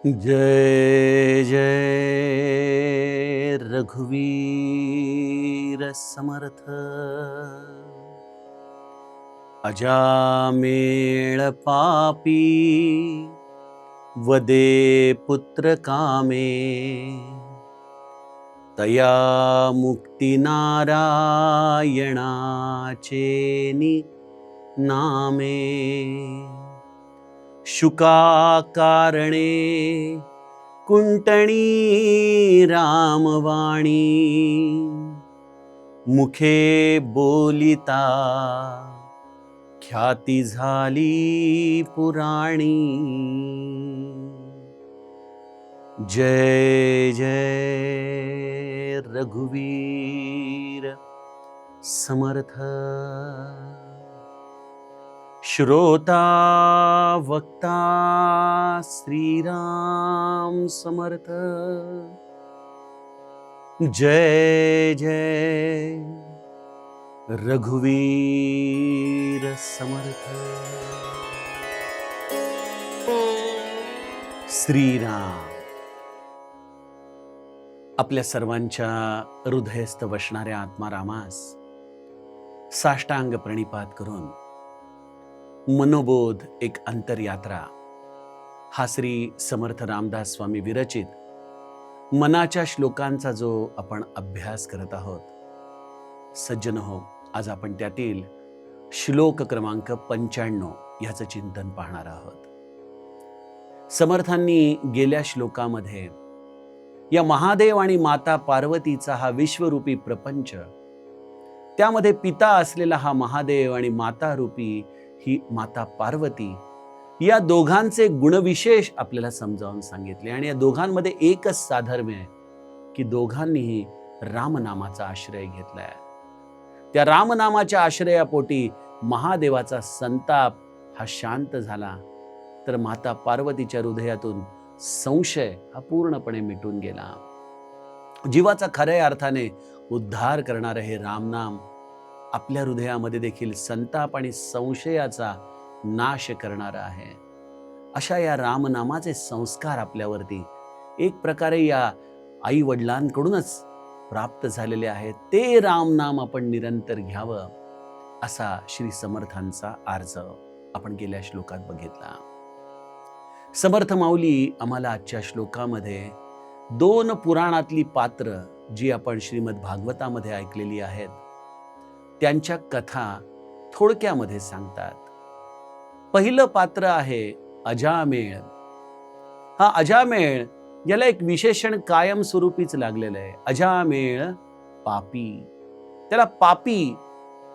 जय जय रघुवीर समर्थ। अजामेळ पापी वदे पुत्र कामे, तया मुक्ती नारायणाचे नामे। शुका कारणे कुंटणी रामवाणी, मुखे बोलिता ख्याती झाली पुराणी। जय जय रघुवीर समर्थ। श्रोता वक्ता श्रीराम समर्थ। जय जय रघुवीर समर्थ। श्रीराम आपल्या सर्वांच्या हृदयस्थ वसणाऱ्या आत्मारामास साष्टांग प्रणिपात करून मनोबोध एक अंतरयात्रा हा श्री समर्थ रामदास स्वामी विरचित मनाच्या श्लोकांचा जो आपण अभ्यास करत आहोत, सज्जन हो, आज आपण त्यातील श्लोक क्रमांक 95 याचं चिंतन पाहणार आहोत। समर्थांनी गेल्या श्लोकामध्ये या महादेव आणि माता पार्वतीचा हा विश्वरूपी प्रपंच, त्यामध्ये पिता असलेला हा महादेव आणि माता रूपी ही माता पार्वती, या दोघांचे गुणविशेष आपल्याला समजावून सांगितले। आणि या दोघांमध्ये एकच साधर्म्य आहे की दोघांनीही रामनामाचा आश्रय घेतलाय। त्या रामनामाच्या आश्रयापोटी महादेवाचा संताप हा शांत झाला, तर माता पार्वतीच्या हृदयातून संशय हा पूर्णपणे मिटून गेला। जीवाचा खऱ्या अर्थाने उद्धार करणारे हे रामनाम आपल्या हृदयामध्ये देखील संताप आणि संशयाचा नाश करणारा आहे। अशा या रामनामाचे संस्कार आपल्यावरती एक प्रकारे या आई वडिलांकडूनच प्राप्त झालेले आहेत। ते रामनाम आपण निरंतर घ्यावं, असा श्री समर्थांचा अर्ज आपण गेल्या श्लोकात बघितला। समर्थ माऊली आम्हाला आजच्या श्लोकामध्ये 2 पुराणातली पात्र जी आपण श्रीमद भागवतामध्ये ऐकलेली आहेत, त्यांच्या कथा थोडक्यामध्ये सांगतात। पहिलं पात्र आहे अजामेळ। हा अजामेळ, याला एक विशेषण कायमस्वरूपीच लागलेलं आहे। अजामेळ पापी। त्याला पापी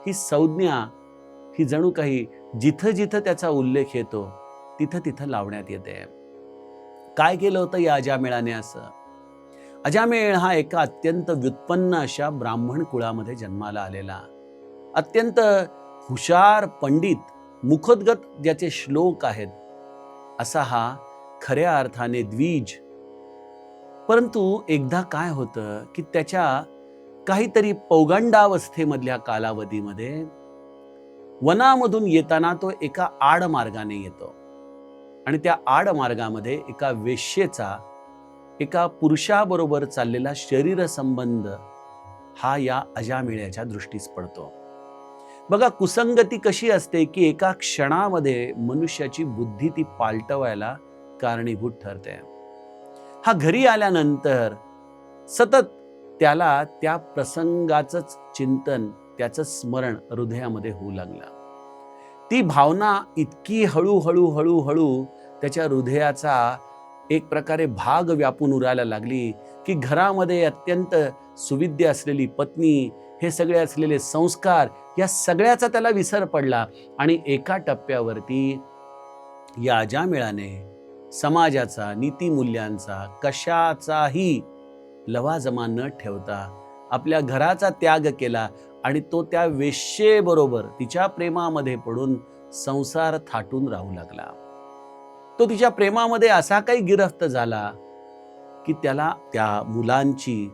ही संज्ञा ही जणू काही जिथं जिथं त्याचा उल्लेख येतो तिथं तिथं लावण्यात येते। काय केलं होतं या अजामेळाने असं? अजामेळ हा एका अत्यंत व्युत्पन्न अशा ब्राह्मण कुळामध्ये जन्माला आलेला, अत्यंत हुशार पंडित, मुखोद्गत ज्याचे श्लोक आहेत, असा हा खऱ्या अर्थाने द्विज। परंतु एकदा काय होतं की त्याच्या काहीतरी पौगंडावस्थेमधल्या कालावधीमध्ये वनामधून येताना तो एका आडमार्गाने येतो आणि त्या आडमार्गामध्ये एका वेश्येचा एका पुरुषाबरोबर चाललेला शरीर संबंध हा या अजामेळ्याच्या दृष्टीस पडतो। बघा, कुसंगती कशी असते की एका क्षणामध्ये मनुष्याची बुद्धी ती पालटवायला कारणीभूत ठरते। हा घरी आल्यानंतर सतत त्याला त्या प्रसंगाचंच चिंतन, त्याचं स्मरण हृदयामध्ये होऊ लागलं। ती भावना इतकी हळूहळू हळूहळू त्याच्या हृदयाचा एक प्रकारे भाग व्यापून उरायला लागली की घरामध्ये अत्यंत सुविद्य असलेली पत्नी, हे सगळे असलेले संस्कार, या सगळ्याचा त्याला विसर पडला। आणि एका टप्प्यावरती या अजामेळाने समाजाचा, नीतिमूल्यांचा, कशाचाही लवाजमा न ठेवता आपल्या घराचा त्याग केला आणि तो त्या वेश्येबरोबर तिच्या प्रेमामध्ये पडून संसार थाटून राहू लागला। तो तिच्या प्रेमामध्ये असा काही गिरफ्त झाला की त्याला त्या मुलांची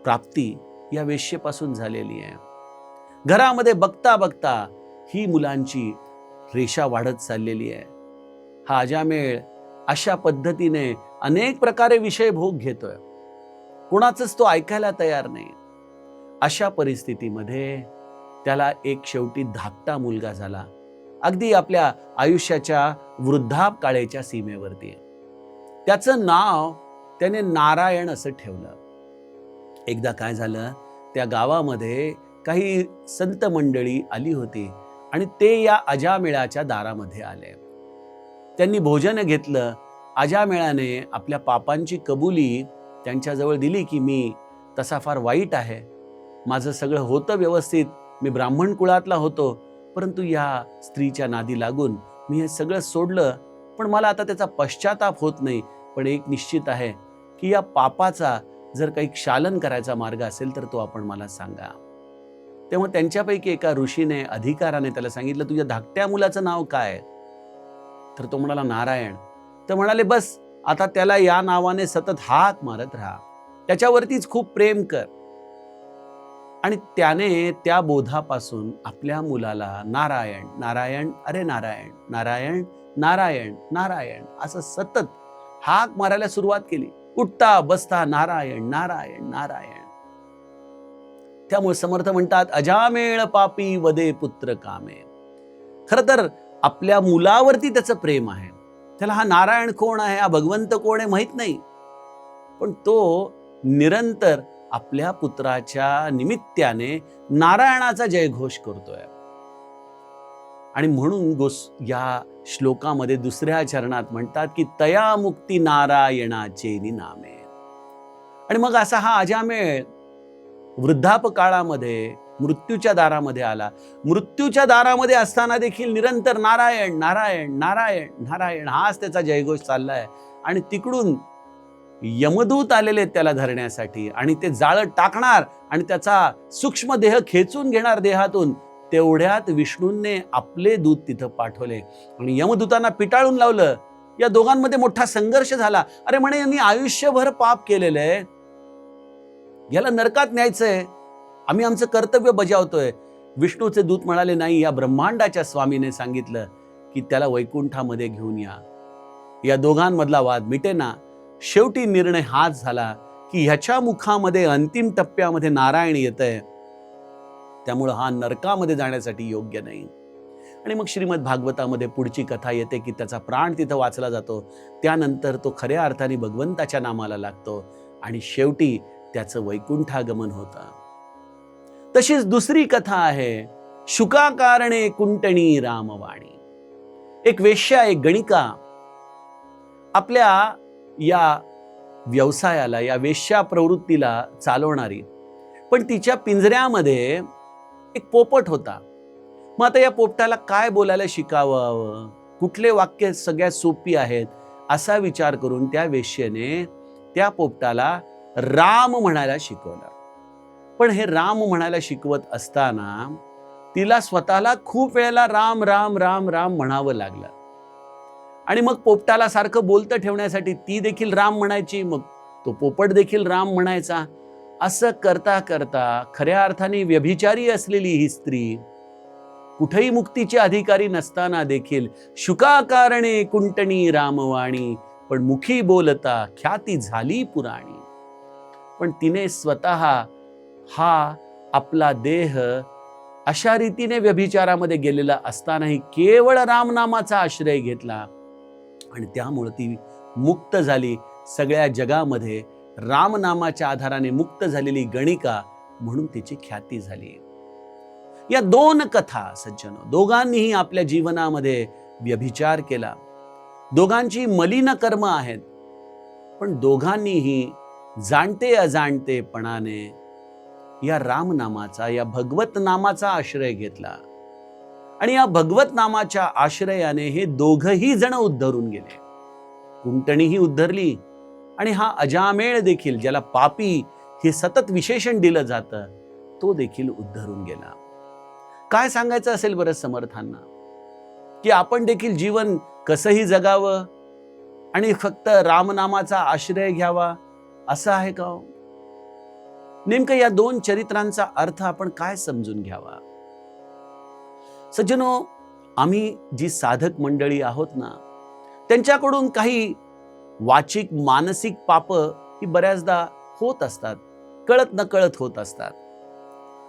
प्राप्ती या वेश्येपासून झालेली आहे। घरामध्ये बघता बघता ही मुलांची रेषा वाढत चाललेली आहे। हा अजामेळ अशा पद्धतीने अनेक प्रकारे विषय भोग घेतोय, कुणाचंच तो ऐकायला तयार नाही. अशा परिस्थितीमध्ये त्याला एक शेवटी धाकटा मुलगा झाला, अगदी आपल्या आयुष्याच्या वृद्धापकाळाच्या सीमेवरती. त्याचं नाव त्याने नारायण असं ठेवलं. एकदा काय झालं, त्या गावामध्ये काही संत मंडळी आली होती आणि ते या अजामेळाच्या दारामध्ये आले. त्यांनी भोजन घेतलं. अजामेळाने आपल्या पापांची कबुली त्यांच्याजवळ दिली की मी तसा फार वाईट आहे, माझं सगळं होतं व्यवस्थित, मी ब्राह्मण कुळातला होतो, परंतु या स्त्रीच्या नादी लागून मी हे सगळं सोडलं, पण मला आता त्याचा पश्चाताप होत नाही. पण एक निश्चित आहे की या पापाचा जर काही क्षालन करायचा मार्ग असेल तर तो आपण मला सांगा. तेव्हा त्यांच्यापैकी एका ऋषीने अधिकाराने त्याला सांगितलं, तुझ्या धाकट्या मुलाचं नाव काय? तर तो म्हणाला नारायण. तर म्हणाले, बस आता त्याला या नावाने सतत हाक मारत राहा, त्याच्यावरतीच खूप प्रेम कर. आणि त्याने त्या बोधापासून आपल्या मुलाला नारायण नारायण अरे नारायण नारायण नारायण नारायण असं सतत हाक मारायला सुरुवात केली. उठता बसता नारायण नारायण नारायण. त्यामुळे समर्थ म्हणतात, अजामेळ पापी वदे पुत्र कामे. खर तर आपल्या मुलावरती त्याचं प्रेम आहे. त्याला हा नारायण कोण आहे, हा भगवंत कोण आहे माहित नाही, पण तो निरंतर आपल्या पुत्राच्या निमित्ताने नारायणाचा जयघोष करतोय. आणि म्हणून या श्लोकामध्ये दुसऱ्या चरणात म्हणतात की तया मुक्ती नारायणाचे नामे. आणि मग असा हा अजामेळ वृद्धापकाळामध्ये मृत्यूच्या दारामध्ये आला. मृत्यूच्या दारामध्ये असताना देखील निरंतर नारायण नारायण नारायण नारायण हाच त्याचा जयघोष चाललाय. आणि तिकडून यमदूत आलेले त्याला धरण्यासाठी, आणि ते जाळं टाकणार आणि त्याचा सूक्ष्म देह खेचून घेणार देहातून. तेवढ्यात विष्णूंनी आपले दूत तिथं पाठवले आणि यमदूतांना पिटाळून लावलं. या दोघांमध्ये मोठा संघर्ष झाला. अरे म्हणे, यांनी आयुष्यभर पाप केलेलं आहे, याला नरकात न्यायचंय, आम्ही आमचं कर्तव्य बजावतोय. विष्णूचे दूत म्हणाले, नाही, या ब्रह्मांडाच्या स्वामीने सांगितलं की त्याला वैकुंठामध्ये घेऊन या. या दोघांमधला वाद मिटेना. शेवटी निर्णय हाच झाला की ह्याच्या मुखामध्ये अंतिम टप्प्यामध्ये नारायण येतंय, त्यामुळं हा नरकामध्ये जाण्यासाठी योग्य नाही. आणि मग श्रीमद भागवतामध्ये पुढची कथा येते की त्याचा प्राण तिथं वाचला जातो. त्यानंतर तो खऱ्या अर्थाने भगवंताच्या नामाला लागतो आणि शेवटी त्याचं वैकुंठागमन होतं. तशीच दुसरी कथा आहे, शुकाकारणे कुंटणी रामवाणी. एक वेश्या, एक गणिका आपल्या या व्यवसायाला, या वेश्या प्रवृत्तीला चालवणारी, पण तिच्या पिंजऱ्यामध्ये एक पोपट होता. मग आता या पोपटाला काय बोलायला शिकावं, कुठले वाक्य सगळ्यात सोपी आहेत, असा विचार करून त्या वेश्येने त्या पोपटाला राम म्हणायला शिकवलं. पण हे राम म्हणायला शिकवत असताना तिला स्वतःला खूप वेळेला राम राम राम राम म्हणावं लागलं. आणि मग पोपटाला सारखं बोलतं ठेवण्यासाठी ती देखील राम म्हणायची, मग तो पोपट देखील राम म्हणायचा. असं करता करता खऱ्या अर्थाने व्यभिचारी असलेली ही स्त्री, कुठेही मुक्तीची अधिकारी नसताना देखील शुकाकारणे कुंटणी रामवाणी, पण मुखी बोलता ख्याती झाली पुराणी. पण तिने स्वतः हा आपला देह अशा रीतीने व्यभिचारामध्ये गेलेला असतानाही केवळ रामनामाचा आश्रय घेतला आणि त्यामुळे ती मुक्त झाली. सगळ्या जगामध्ये रामनामाच्या आधाराने मुक्त झालेली गणिका म्हणून तिची ख्याती झाली. या दोन कथा सज्जनो, दोघांनीही आपल्या जीवनामध्ये व्यभिचार केला, दोघांची मलिन कर्म आहेत, पण दोघांनीही जाणते अजाणतेपणाने या रामनामाचा, या भगवत नामाचा आश्रय घेतला आणि या भगवत नामाच्या आश्रयाने हे दोघही जण उद्धरून गेले. कुंटणीही उद्धरली आणि हा अजामेळ देखील, ज्याला पापी हे सतत विशेषण दिलं जातं, तो देखील उद्धरून गेला. काय सांगायचं असेल बरं समर्थांना, की आपण देखील जीवन कसंही जगावं आणि फक्त रामनामाचा आश्रय घ्यावा, असं आहे का? नेमकं या दोन चरित्रांचा अर्थ आपण काय समजून घ्यावा? सज्जनो, आम्ही जी साधक मंडळी आहोत ना, त्यांच्याकडून काही वाचिक मानसिक पाप ही बऱ्याचदा होत असतात, कळत नकळत होत असतात.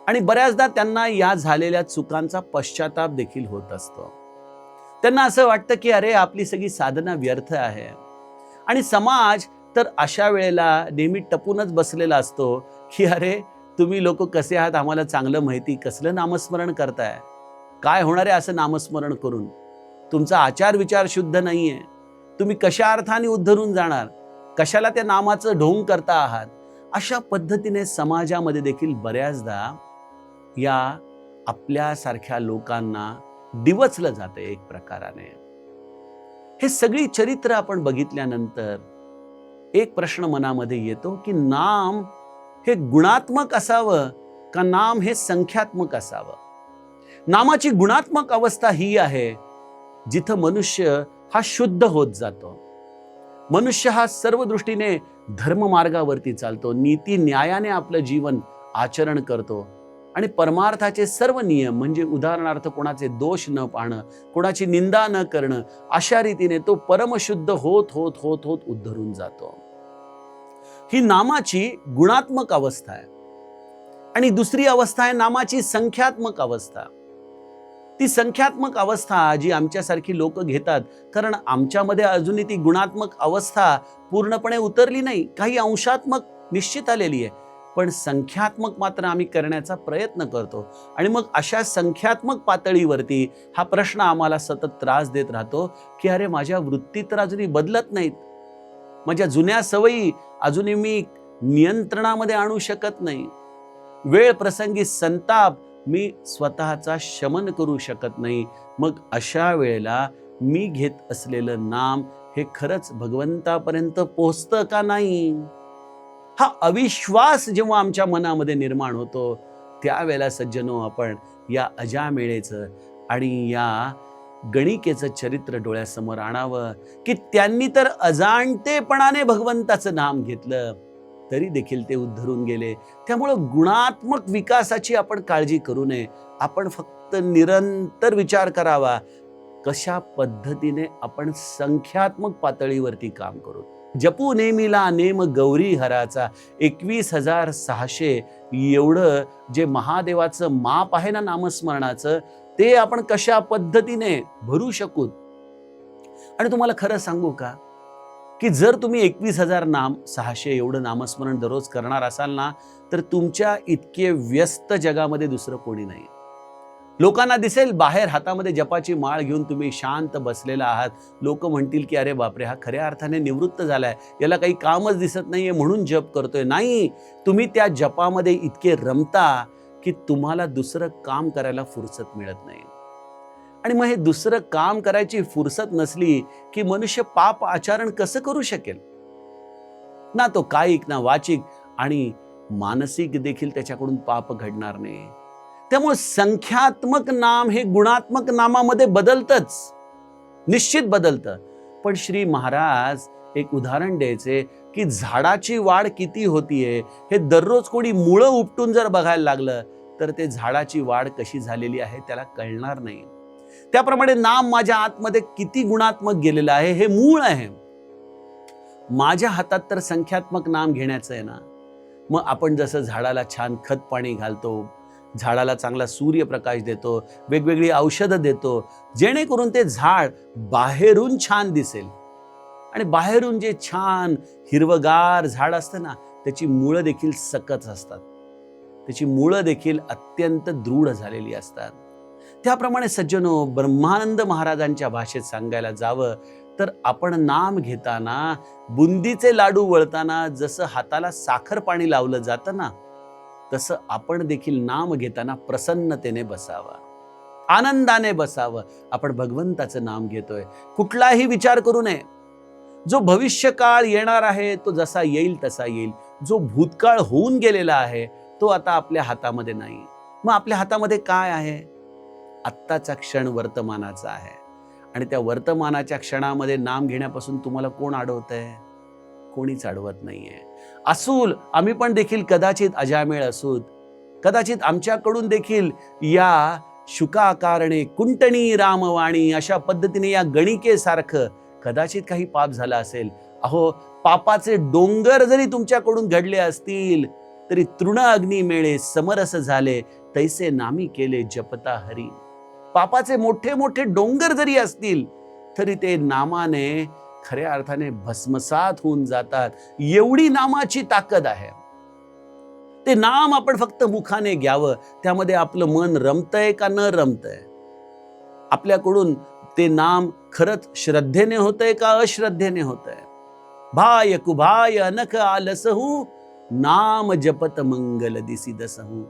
आणि बऱ्याचदा त्यांना या झालेल्या चुकांचा पश्चाताप देखील होत असतो. त्यांना असं वाटतं की अरे आपली सगळी साधना व्यर्थ आहे. आणि समाज तर अशा वेळेला नेहमी टपूनच बसलेला असतो की अरे तुम्ही लोक कसे आहात आम्हाला चांगलं माहिती, कसलं नामस्मरण करताय, काय होणार आहे असं नामस्मरण करून, तुमचा आचार विचार शुद्ध नाहीये, तुम्ही कशा अर्थाने उद्धरून जाणार, कशाला त्या नामाचं ढोंग करता आहात. अशा पद्धतीने समाजामध्ये देखील बऱ्याचदा या आपल्यासारख्या लोकांना डिवचलं जातं एक प्रकाराने. हे सगळी चरित्र आपण बघितल्यानंतर एक प्रश्न मनामध्ये येतो की नाम हे गुणात्मक असावं का नाम हे संख्यात्मक असावं. नामाची गुणात्मक अवस्था ही आहे जिथं मनुष्य हा शुद्ध होत जातो. मनुष्य हा सर्व दृष्टीने धर्म मार्गावरती चालतो, नीती न्यायाने आपलं जीवन आचरण करतो आणि परमार्थाचे सर्व नियम म्हणजे उदाहरणार्थ कोणाचे दोष न पाहणं, कोणाची निंदा न करणं, अशा रीतीने तो परमशुद्ध होत होत होत होत उद्धरून जातो. ही नामाची गुणात्मक अवस्था आहे. आणि दुसरी अवस्था आहे नामाची संख्यात्मक अवस्था. ती संख्यात्मक अवस्था जी आमच्यासारखी लोक घेतात, कारण आमच्यामध्ये अजूनही ती गुणात्मक अवस्था पूर्णपणे उतरली नाही, काही अंशात्मक निश्चित आलेली आहे, पण संख्यात्मक मात्र आम्ही करण्याचा प्रयत्न करतो. आणि मग अशा संख्यात्मक पातळीवरती हा प्रश्न आम्हाला सतत त्रास देत राहतो की अरे माझ्या वृत्ती तर अजूनही बदलत नाहीत, माझ्या जुन्या सवयी अजूनही मी नियंत्रणामध्ये आणू शकत नाही, वेळ प्रसंगी संताप मी स्वतःचा शमन करू शकत नाही. मग अशा वेळेला मी घेत असलेलं नाम हे खरंच भगवंतापर्यंत पोहोचतं का नाही, हा अविश्वास जेव्हा आमच्या मनामध्ये निर्माण होतो त्यावेळेला सज्जनो आपण या अजामेळेचं आणि या गणिकेचं चरित्र डोळ्यासमोर आणावं की त्यांनी तर अजाणतेपणाने भगवंताचं नाम घेतलं तरी देखील ते उद्धरून गेले. त्यामुळं गुणात्मक विकासाची आपण काळजी करू नये. आपण फक्त निरंतर विचार करावा कशा पद्धतीने आपण संख्यात्मक पातळीवरती काम करू. जपू नेमीला नेम गौरी हराचा 21,600 एवढं जे महादेवाचं माप आहे ना नामस्मरणाचं, ते आपण कशा पद्धतीने भरू शकू. आणि तुम्हाला खरं सांगू का की जर तुम्ही 21,600 एवढं नामस्मरण दररोज करणार असाल ना, तर तुमच्या इतके व्यस्त जगामध्ये दुसरं कोणी नाही. लोकांना दिसेल बाहेर हातामध्ये जपाची माळ घेऊन तुम्ही शांत बसलेला आहात, लोक म्हणतील की अरे बापरे हा खऱ्या अर्थाने निवृत्त झालाय, याला काही कामच दिसत नाहीये म्हणून जप करतोय. नाही, तुम्ही त्या जपामध्ये इतके रमता की तुम्हाला दुसरं काम करायला फुरसत मिळत नाही. आणि मग हे दुसरं काम करायची फुरसत नसली की मनुष्य पाप आचरण कसं करू शकेल ना. तो कायिक ना वाचिक आणि मानसिक देखील त्याच्याकडून पाप घडणार नाही. त्यामुळे संख्यात्मक नाम हे गुणात्मक नामामध्ये बदलतच, निश्चित बदलतं. पण श्री महाराज एक उदाहरण द्यायचे की झाडाची वाढ किती होतीये हे दररोज कोणी मुळं उपटून जर बघायला लागलं तर ते झाडाची वाढ कशी झालेली आहे त्याला कळणार नाही. त्याप्रमाणे नाम माझ्या आतमध्ये किती गुणात्मक गेलेलं आहे हे मूळ आहे. माझ्या हातात तर संख्यात्मक नाम घेण्याचं आहे ना. मग आपण जसं झाडाला छान खत पाणी घालतो, झाडाला चांगला सूर्यप्रकाश देतो, वेगवेगळी औषधं देतो, जेणेकरून ते झाड बाहेरून छान दिसेल. आणि बाहेरून जे छान हिरवगार झाड असतं ना, त्याची मुळं देखील सकत असतात, त्याची मुळं देखील अत्यंत दृढ झालेली असतात. त्याप्रमाणे सज्जनो, ब्रह्मानंद महाराजांच्या भाषेत सांगायला जावं तर आपण नाम घेताना, बुंदीचे लाडू वळताना जसं हाताला साखर पाणी लावलं जातं ना, तसं आपण देखील नाम घेताना प्रसन्नतेने बसावं, आनंदाने बसावं. आपण भगवंताचं नाम घेतोय, कुठलाही विचार करू नये. जो भविष्यकाळ येणार आहे तो जसा येईल तसा येईल. जो भूतकाळ होऊन गेलेला आहे तो आता आपल्या हातामध्ये नाही. मग आपल्या हातामध्ये काय आहे? आत्ताचा क्षण वर्तमानाचा आहे. आणि त्या वर्तमानाच्या क्षणामध्ये नाम घेण्यापासून तुम्हाला कोण अडवतंय? कोणीच अडवत नाहीये. असूल आम्ही पण देखील कदाचित अजामेळ असूत, कदाचित आमच्याकडून देखील या शुकाकारणे कुंटणी रामवाणी अशा पद्धतीने या गणिकेसारखं कदाचित काही पाप झाला असेल. अहो, पापाचे डोंगर जरी तुमच्याकडून घडले असतील तरी तृण अग्नी मेळे समरस झाले, तैसे नामी केले जपता हरी. पापाचे मोठे मोठे डोंगर जरी असतील तरी ते नामाने खऱ्या अर्थाने भस्मसात होऊन जातात. एवढी नामाची ताकद आहे. ते नाम आपण फक्त मुखाने घ्यावं. त्यामध्ये आपलं मन रमतंय का न रमतंय, आपल्याकडून ते नाम खरंच श्रद्धेने होतंय का अश्रद्धेने होतंय. भाय कुभाय अनख आलसहू, नाम जपत मंगल दिसी दसहू.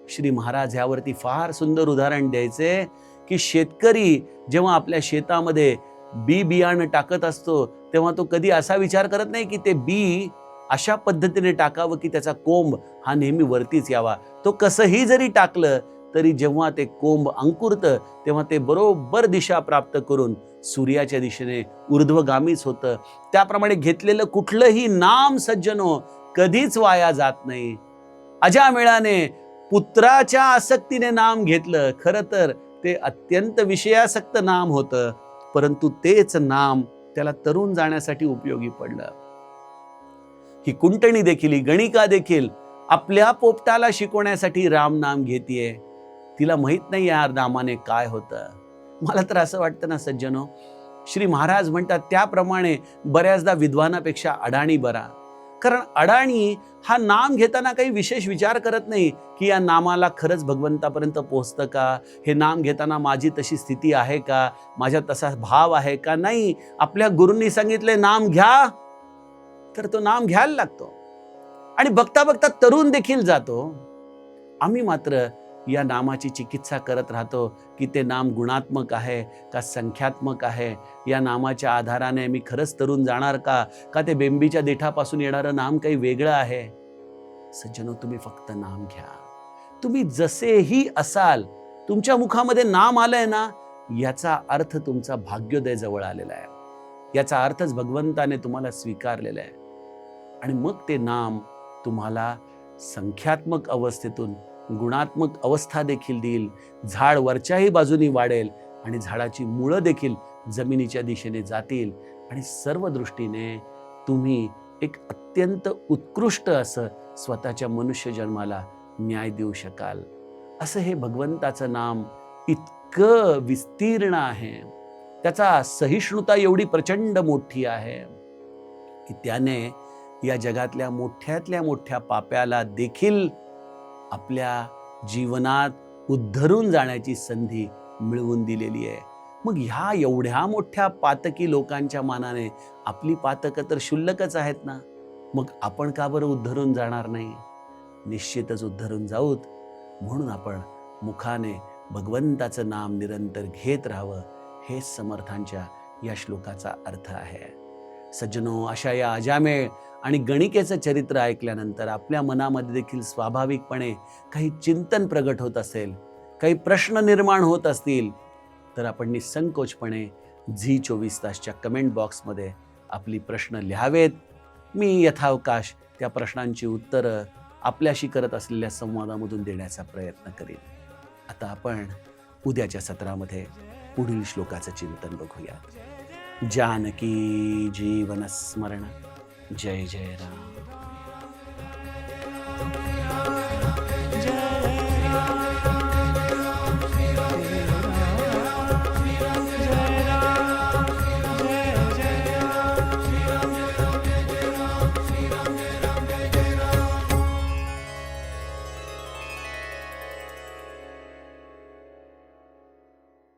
श्री महाराज यावरती फार सुंदर उदाहरण द्यायचे की शेतकरी जेव्हा आपल्या शेतामध्ये बियाणं टाकत असतो तेव्हा तो कधी असा विचार करत नाही की ते बी अशा पद्धतीने टाकावं की त्याचा कोंब हा नेहमी वरतीच यावा. तो कसंही जरी टाकलं तरी जेव्हा ते कोंब अंकुरतं तेव्हा ते बरोबर दिशा प्राप्त करून सूर्याच्या दिशेने ऊर्ध्वगामीच होतं. त्याप्रमाणे घेतलेलं कुठलंही नाम सज्जनो कधीच वाया जात नाही. अजामेळाने पुत्राच्या आसक्तीने नाम घेतलं. खरं तर ते अत्यंत विषयासक्त नाम होतं, परंतु तेच नाम त्याला तरुण जाण्यासाठी उपयोगी पडलं. ही कुंटणी देखील, ही गणिका देखील आपल्या पोपटाला शिकवण्यासाठी राम नाम घेतीये. तिला माहित नाही या नामाने काय होतं. मला तर असं वाटतं ना सज्जनो, श्री महाराज म्हणतात त्याप्रमाणे बऱ्याचदा विद्वानापेक्षा अडाणी बरा. कारण अडाणी हा नाम घेताना काही विशेष विचार करत नाही की या नामाला खरंच भगवंतापर्यंत पोहोचतं का, हे नाम घेताना माझी तशी स्थिती आहे का, माझ्या तसा भाव आहे का. नाही, आपल्या गुरूंनी सांगितले नाम घ्या तर तो नाम घ्यायला लागतो आणि बघता बघता तरुण देखील जातो. आम्ही मात्र या नामाची चिकित्सा करत राहतो की ते नाम गुणात्मक आहे का संख्यात्मक आहे, या नामाच्या आधाराने मी खरंच तरुण जाणार का ते बेंबीच्या देठापासून येणारं नाम काही वेगळं आहे. सज्जनो, तुम्ही फक्त नाम घ्या. तुम्ही जसेही असाल, तुमच्या मुखामध्ये नाम आलंय ना, याचा अर्थ तुमचा भाग्योदय जवळ आलेला आहे. याचा अर्थच भगवंताने तुम्हाला स्वीकारलेला आहे. आणि मग ते नाम तुम्हाला संख्यात्मक अवस्थेतून गुणात्मक अवस्था देखील देईल. झाड वरच्याही बाजूनी वाढेल आणि झाडाची मुळं देखील जमिनीच्या दिशेने जातील आणि सर्व दृष्टीने तुम्ही एक अत्यंत उत्कृष्ट असं स्वतःच्या मनुष्य जन्माला न्याय देऊ शकाल. असं हे भगवंताचं नाम इतकं विस्तीर्ण आहे, त्याचा सहिष्णुता एवढी प्रचंड मोठी आहे की त्याने या जगातल्या मोठ्यातल्या मोठ्या पाप्याला देखील आपल्या जीवनात उद्धरून जाण्याची संधी मिळवून दिलेली आहे. मग ह्या एवढ्या मोठ्या पातकी लोकांच्या मानाने आपली पातकं तर क्षुल्लकच आहेत ना. मग आपण का बरं उद्धरून जाणार नाही? निश्चितच उद्धरून जाऊत. म्हणून आपण मुखाने भगवंताचं नाम निरंतर घेत राहावं, हे समर्थांच्या या श्लोकाचा अर्थ आहे. सज्जनो, अशा या अजामेळ आणि गणिकेचं चरित्र ऐकल्यानंतर आपल्या मनामध्ये देखील स्वाभाविकपणे काही चिंतन प्रगट होत असेल, काही प्रश्न निर्माण होत असतील, तर आपण निसंकोचपणे झी24 तासच्या कमेंट बॉक्समध्ये आपली प्रश्न लिहावेत. मी यथावकाश त्या प्रश्नांची उत्तरं आपल्याशी करत असलेल्या संवादामधून देण्याचा प्रयत्न करेन. आता आपण उद्याच्या सत्रामध्ये पुढील श्लोकाचं चिंतन बघूयात. जानकी जीवन स्मरण. जय जय राम.